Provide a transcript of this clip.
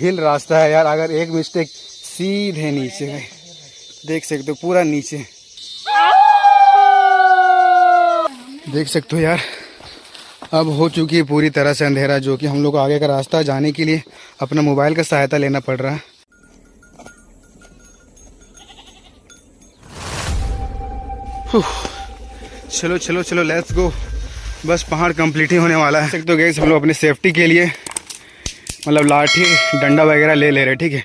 हिल रास्ता है यार, अगर एक मिस्टेक सीधे नीचे गए, देख सकते हो पूरा नीचे, देख सकते हो यार। अब हो चुकी है पूरी तरह से अंधेरा, जो कि हम लोग को आगे का रास्ता जाने के लिए अपना मोबाइल का सहायता लेना पड़ रहा है। चलो चलो चलो लेट्स गो, बस पहाड़ कंप्लीट ही होने वाला है। तो गैस हम लोग अपनी सेफ्टी के लिए मतलब लाठी डंडा वगैरह ले रहे, ठीक है।